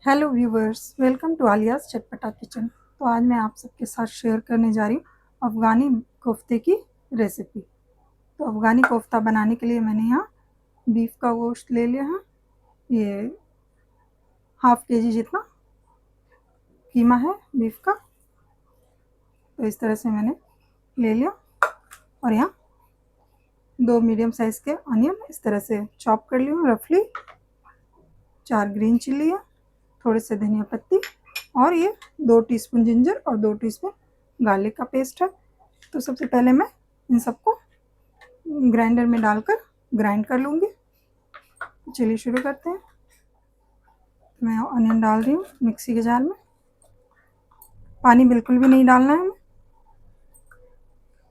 Hello viewers, welcome to आलियाज़ चटपटा kitchen. तो आज मैं आप सबके साथ शेयर करने जा रही हूँ अफ़गानी कोफ्ते की रेसिपी। तो अफ़गानी कोफ्ता बनाने के लिए मैंने यहाँ बीफ का गोश्त ले लिया है। ये हाफ़ केजी जितना कीमा है बीफ का। तो इस तरह से मैंने ले लिया और यहाँ 2 मीडियम साइज़ के अनियन इस तरह से चॉप कर ली हूँ रफली। 4 ग्रीन चिल्ली है, थोड़े से धनिया पत्ती और ये 2 टीस्पून जिंजर और 2 टीस्पून गार्लिक का पेस्ट है। तो सबसे पहले मैं इन सबको ग्राइंडर में डालकर ग्राइंड कर लूँगी। चलिए शुरू करते हैं। मैं अनियन डाल रही हूँ मिक्सी के जार में। पानी बिल्कुल भी नहीं डालना है हमें।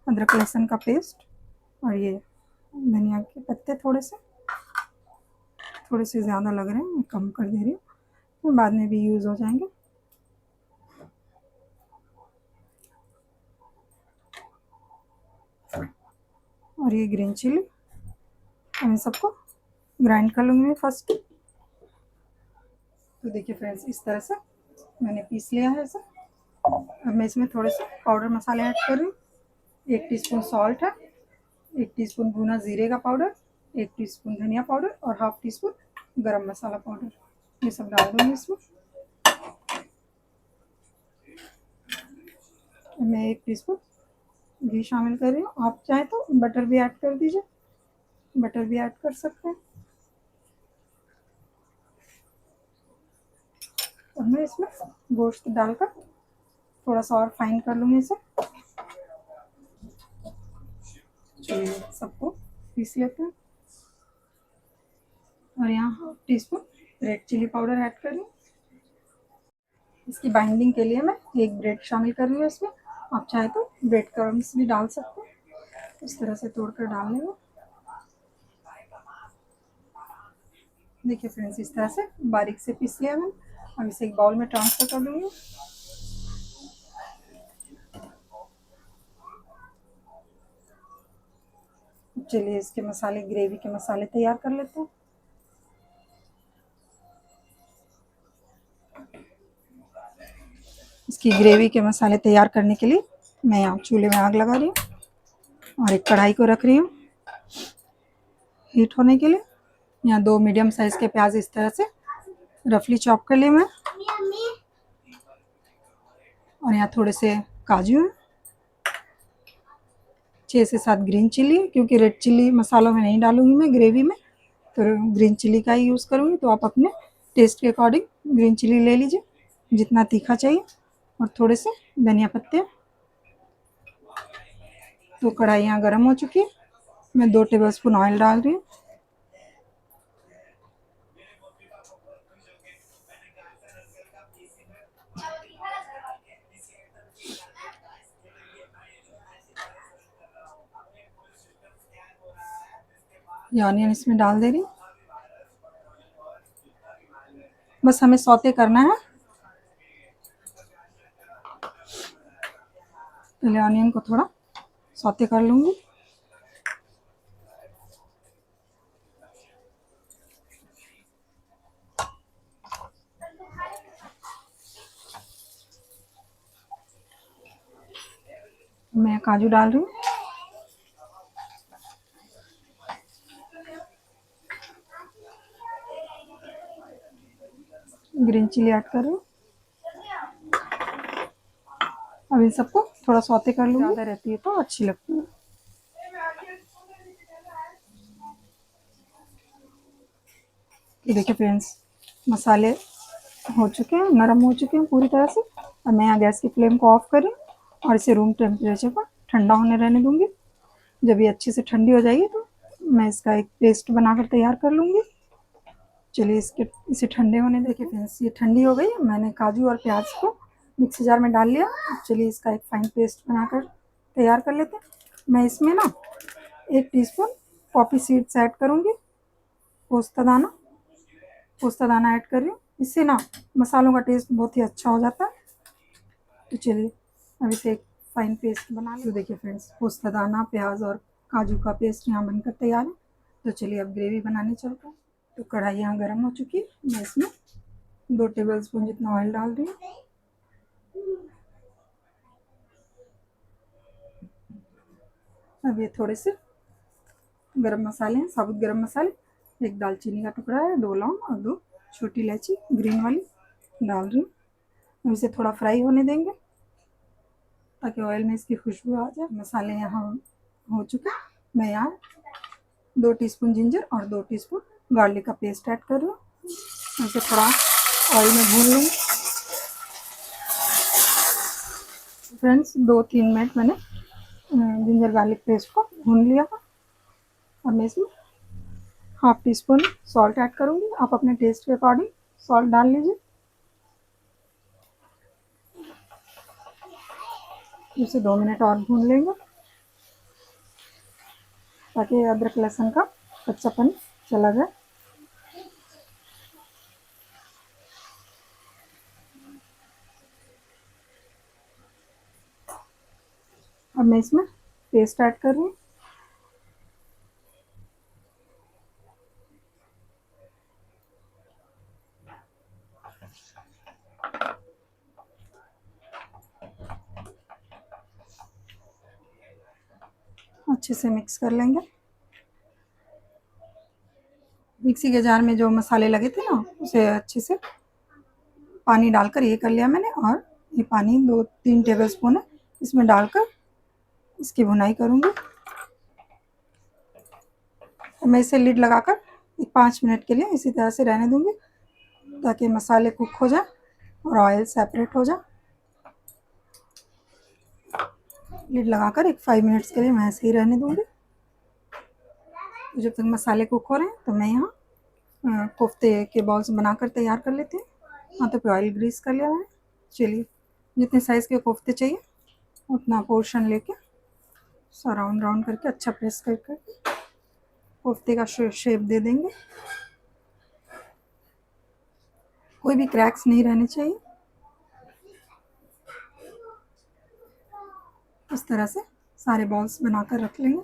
अदरक लहसुन का पेस्ट और ये धनिया के पत्ते थोड़े से ज़्यादा लग रहे हैं, मैं कम कर दे रही हूँ, तो बाद में भी यूज़ हो जाएंगे। और ये ग्रीन चिली, इन सबको ग्राइंड कर लूँगी मैं फर्स्ट। तो देखिए फ्रेंड्स, इस तरह से मैंने पीस लिया है इसे। अब मैं इसमें थोड़े से पाउडर मसाले ऐड कर रही हूँ। 1 टीस्पून सॉल्ट है, 1 टीस्पून भुना जीरे का पाउडर, 1 टीस्पून धनिया पाउडर और हाफ टीस्पून गरम मसाला पाउडर, ये सब डाल दूँगी इसमें। मैं 1 टीस्पून घी शामिल कर रही हूँ। आप चाहें तो बटर भी ऐड कर दीजिए, बटर भी ऐड कर सकते हैं। और मैं इसमें गोश्त डालकर थोड़ा सा और फाइन कर लूँगी इसे। चलिए सबको पीस लेते हैं। और यहाँ half teaspoon red chilli powder add कर रही हूँ। इसकी बाइंडिंग के लिए मैं 1 ब्रेड शामिल कर रही हूँ इसमें। आप चाहे तो ब्रेड क्रम्स भी डाल सकते हैं, इस तरह से तोड़कर डाल लेंगे। देखिए फ्रेंड्स, इस तरह से बारीक से पीस लिया मैंने। अब इसे एक बाउल में ट्रांसफर कर लूँगी। चलिए इसके मसाले, ग्रेवी के मसाले तैयार कर लेते हैं। इसकी ग्रेवी के मसाले तैयार करने के लिए मैं यहाँ चूल्हे में आग लगा रही हूँ और एक कढ़ाई को रख रही हूँ हीट होने के लिए। यहाँ 2 मीडियम साइज के प्याज इस तरह से रफली चॉप कर लिए मैं। और यहाँ थोड़े से काजू हैं, 6 से 7 ग्रीन चिली, क्योंकि रेड चिली मसालों में नहीं डालूंगी मैं ग्रेवी में, तो ग्रीन चिली का ही यूज़ करूँगी। तो आप अपने टेस्ट के अकॉर्डिंग ग्रीन चिली ले लीजिए, जितना तीखा चाहिए। और थोड़े से धनिया पत्ते। तो कढ़ाई यहाँ गर्म हो चुकी है, मैं 2 टेबलस्पून ऑयल डाल रही हूँ। ये ऑनियन इसमें डाल दे रही हूँ। बस हमें सौते करना है। पहले ऑनियन को थोड़ा सौते कर लूँगी। मैं काजू डाल रही हूँ। ग्रीन चिली ऐड कर रही हूँ। अब इन सबको थोड़ा सौते कर लूँगी, ज़्यादा रहती है तो अच्छी लगती है। तो देखिए फ्रेंड्स, मसाले हो चुके हैं, नरम हो चुके हैं पूरी तरह से। अब मैं यहाँ गैस की फ्लेम को ऑफ करी और इसे रूम टेम्परेचर पर ठंडा होने रहने दूँगी। जब ये अच्छे से ठंडी हो जाएगी तो मैं इसका एक पेस्ट बनाकर तैयार कर लूँगी। चलिए इसे ठंडे होने देखिए फ्रेंड्स, ये ठंडी हो गई। मैंने काजू और प्याज को मिक्सी जार में डाल लिया। चलिए इसका एक फाइन पेस्ट बनाकर तैयार कर लेते हैं। मैं इसमें ना 1 टीस्पून पॉपी सीड्स ऐड करूँगी, पोस्ता दाना ऐड कर रही हूँ। इससे ना मसालों का टेस्ट बहुत ही अच्छा हो जाता है। तो चलिए अब इसे एक फाइन पेस्ट बना लें। तो देखिए फ्रेंड्स, पोस्ता दाना, प्याज और काजू का पेस्ट यहाँ बनकर तैयार है। तो चलिए अब ग्रेवी बनाने चलते हैं। तो कढ़ाई यहाँ गर्म हो चुकी है, मैं इसमें 2 टेबल स्पून जितना ऑयल डाल रही हूँ। अब ये थोड़े से गरम मसाले हैं, साबुत गरम मसाले, 1 दालचीनी का टुकड़ा है, 2 लौंग और 2 छोटी इलायची ग्रीन वाली डाल रही हूँ। अब इसे थोड़ा फ्राई होने देंगे ताकि ऑयल में इसकी खुशबू आ जाए। मसाले यहाँ हो चुके हैं। मैं यहाँ 2 टीस्पून जिंजर और 2 टीस्पून गार्लिक का पेस्ट ऐड कर रही हूँ। इसे थोड़ा ऑयल में भून लूँगी। फ्रेंड्स 2-3 मिनट मैंने जिंजर गार्लिक पेस्ट को भून लिया था। अब मैं इसमें half tea spoon salt add करूँगी। आप अपने टेस्ट के अकॉर्डिंग सॉल्ट डाल लीजिए। इसे 2 मिनट और भून लेंगे ताकि अदरक लहसुन का कच्चापन चला जाए। अब मैं इसमें पेस्ट ऐड कर रही हूँ। अच्छे से मिक्स कर लेंगे। मिक्सी के जार में जो मसाले लगे थे ना, उसे अच्छे से पानी डालकर ये कर लिया मैंने, और ये पानी 2-3 टेबल स्पून है, इसमें डालकर इसकी भुनाई करूँगी। मैं इसे लिड लगाकर 5 मिनट के लिए इसी तरह से रहने दूँगी ताकि मसाले कुक हो जाए और ऑयल सेपरेट हो जाए। लिड लगाकर 5 मिनट्स के लिए मैं ऐसे ही रहने दूँगी। जब तक मसाले कुक हो रहे हैं तो मैं यहाँ कोफ्ते के बॉल्स बनाकर तैयार कर लेते हैं। हाथों पे ऑयल ग्रीस कर लिया है। चलिए जितने साइज़ के कोफ्ते चाहिए उतना पोर्शन लेके राउंड राउंड करके अच्छा प्रेस करके कोफ्ते का शेप दे देंगे। कोई भी क्रैक्स नहीं रहने चाहिए। इस तरह से सारे बॉल्स बनाकर रख लेंगे।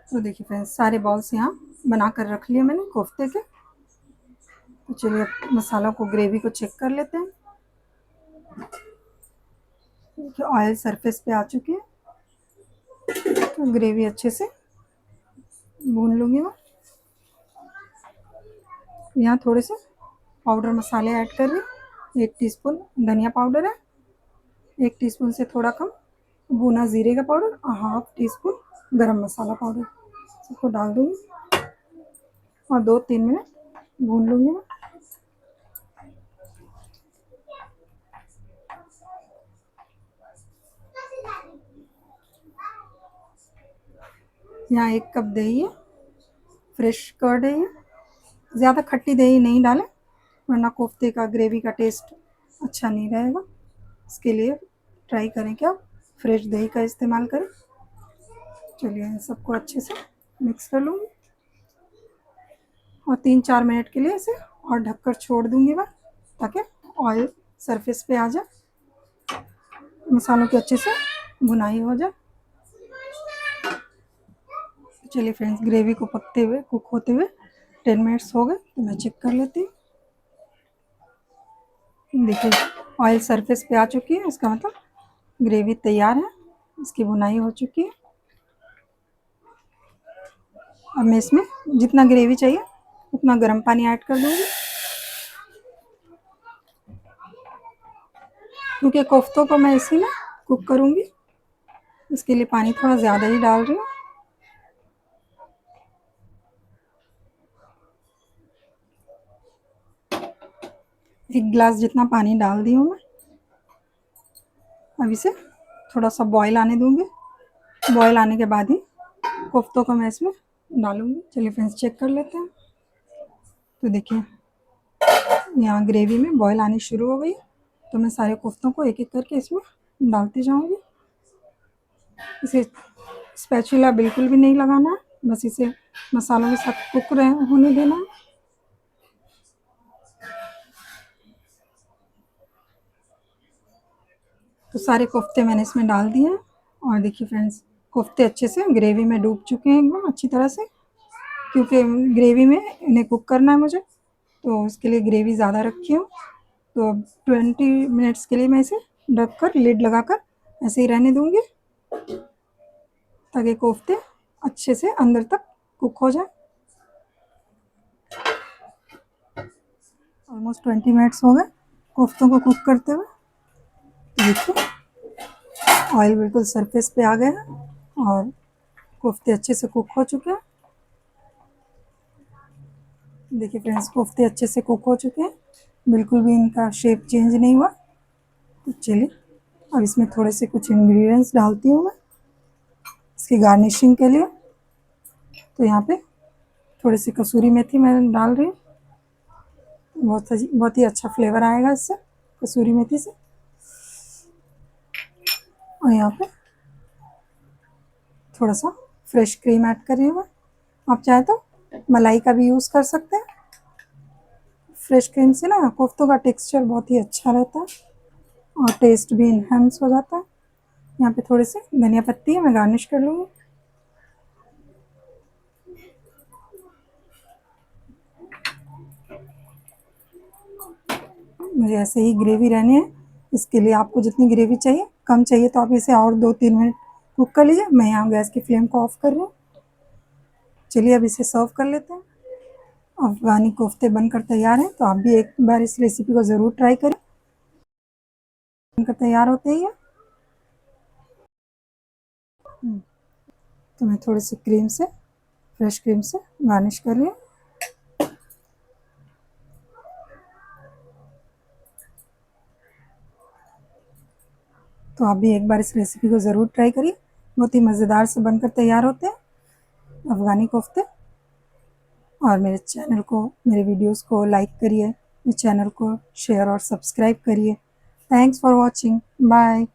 तो देखिए फ्रेंड्स, सारे बॉल्स यहाँ बनाकर रख लिए मैंने कोफ्ते के। तो चलिए मसालों को, ग्रेवी को चेक कर लेते हैं। देखिए ऑयल सरफेस पे आ चुकी है। तो ग्रेवी अच्छे से भून लूँगी मैं। यहाँ थोड़े से पाउडर मसाले ऐड कर रही हूँ। 1 टीस्पून धनिया पाउडर है, 1 टीस्पून से थोड़ा कम भुना जीरे का पाउडर और हाफ टी स्पून गरम मसाला पाउडर, सबको डाल दूँगी और 2-3 मिनट भून लूँगी मैं। यहाँ 1 कप दही है, फ्रेश कर्ड है। ये ज़्यादा खट्टी दही नहीं डालें वरना कोफ्ते का ग्रेवी का टेस्ट अच्छा नहीं रहेगा। इसके लिए ट्राई करें कि आप फ्रेश दही का इस्तेमाल करें। चलिए इन सबको अच्छे से मिक्स कर लूँगी और 3-4 मिनट के लिए इसे और ढककर छोड़ दूँगी मैं ताकि ऑयल सरफेस पे आ जाए, मसालों की अच्छे से भुनाई हो जाए। चलिए फ्रेंड्स, ग्रेवी को पकते हुए, कुक होते हुए 10 मिनट्स हो गए। तो मैं चेक कर लेती हूँ। देखिए ऑयल सरफेस पे आ चुकी है, इसका मतलब ग्रेवी तैयार है, इसकी भुनाई हो चुकी है। अब मैं इसमें जितना ग्रेवी चाहिए उतना गर्म पानी ऐड कर दूँगी, क्योंकि कोफ्तों को मैं इसी में कुक करूँगी, इसके लिए पानी थोड़ा ज़्यादा ही डाल रही हूँ। एक गिलास जितना पानी डाल दी हूँ मैं। अब इसे थोड़ा सा बॉईल आने दूँगी। बॉईल आने के बाद ही कोफ्तों को मैं इसमें डालूँगी। चलिए फ्रेंड्स, चेक कर लेते हैं। तो देखिए यहाँ ग्रेवी में बॉईल आनी शुरू हो गई, तो मैं सारे कोफ्तों को एक एक करके इसमें डालती जाऊँगी। इसे स्पैचुला बिल्कुल भी नहीं लगाना है, बस इसे मसालों के साथ कुक होने देना है। तो सारे कोफ्ते मैंने इसमें डाल दिए हैं और देखिए फ्रेंड्स, कोफ्ते अच्छे से ग्रेवी में डूब चुके हैं एकदम अच्छी तरह से, क्योंकि ग्रेवी में इन्हें कुक करना है मुझे, तो उसके लिए ग्रेवी ज़्यादा रखी हूँ। तो अब 20 मिनट्स के लिए मैं इसे ढक कर लिड लगाकर ऐसे ही रहने दूँगी, ताकि कोफ्ते अच्छे से अंदर तक कुक हो जाए। ऑलमोस्ट 20 मिनट्स हो गए कोफ्तों को कुक करते हुए। तो देखिए ऑयल बिल्कुल सरफेस पे आ गया है और कोफ्ते अच्छे से कुक हो चुके हैं। देखिए फ्रेंड्स, कोफ्ते अच्छे से कुक हो चुके हैं, बिल्कुल भी इनका शेप चेंज नहीं हुआ। तो चलिए अब इसमें थोड़े से कुछ इंग्रेडिएंट्स डालती हूँ मैं इसकी गार्निशिंग के लिए। तो यहाँ पे थोड़ी सी कसूरी मेथी मैं डाल रही हूँ, बहुत ही अच्छा फ्लेवर आएगा इससे कसूरी मेथी से। और यहाँ पे थोड़ा सा फ्रेश क्रीम ऐड कर रही हूँ मैं, आप चाहे तो मलाई का भी यूज़ कर सकते हैं। फ्रेश क्रीम से ना कोफ्तों का टेक्सचर बहुत ही अच्छा रहता है और टेस्ट भी इन्हेंस हो जाता है। यहाँ पे थोड़ी सी धनिया पत्ती है, मैं गार्निश कर लूँगी। मुझे ऐसे ही ग्रेवी रहनी है, इसके लिए आपको जितनी ग्रेवी चाहिए, कम चाहिए तो आप इसे और 2-3 मिनट कुक कर लीजिए। मैं यहाँ गैस की फ्लेम को ऑफ कर रही हूँ। चलिए अब इसे सर्व कर लेते हैं। अफ़गानी कोफ्ते बनकर तैयार हैं, तो आप भी एक बार इस रेसिपी को ज़रूर ट्राई करें। बनकर तैयार होते ही है। तो मैं थोड़ी सी क्रीम से, फ्रेश क्रीम से गार्निश कर रही हूँ। तो आप भी एक बार इस रेसिपी को ज़रूर ट्राई करिए, बहुत ही मज़ेदार से बनकर तैयार होते हैं अफ़गानी कोफ्ते। और मेरे चैनल को, मेरे वीडियोस को लाइक करिए, मेरे चैनल को शेयर और सब्सक्राइब करिए। Thanks for watching, bye.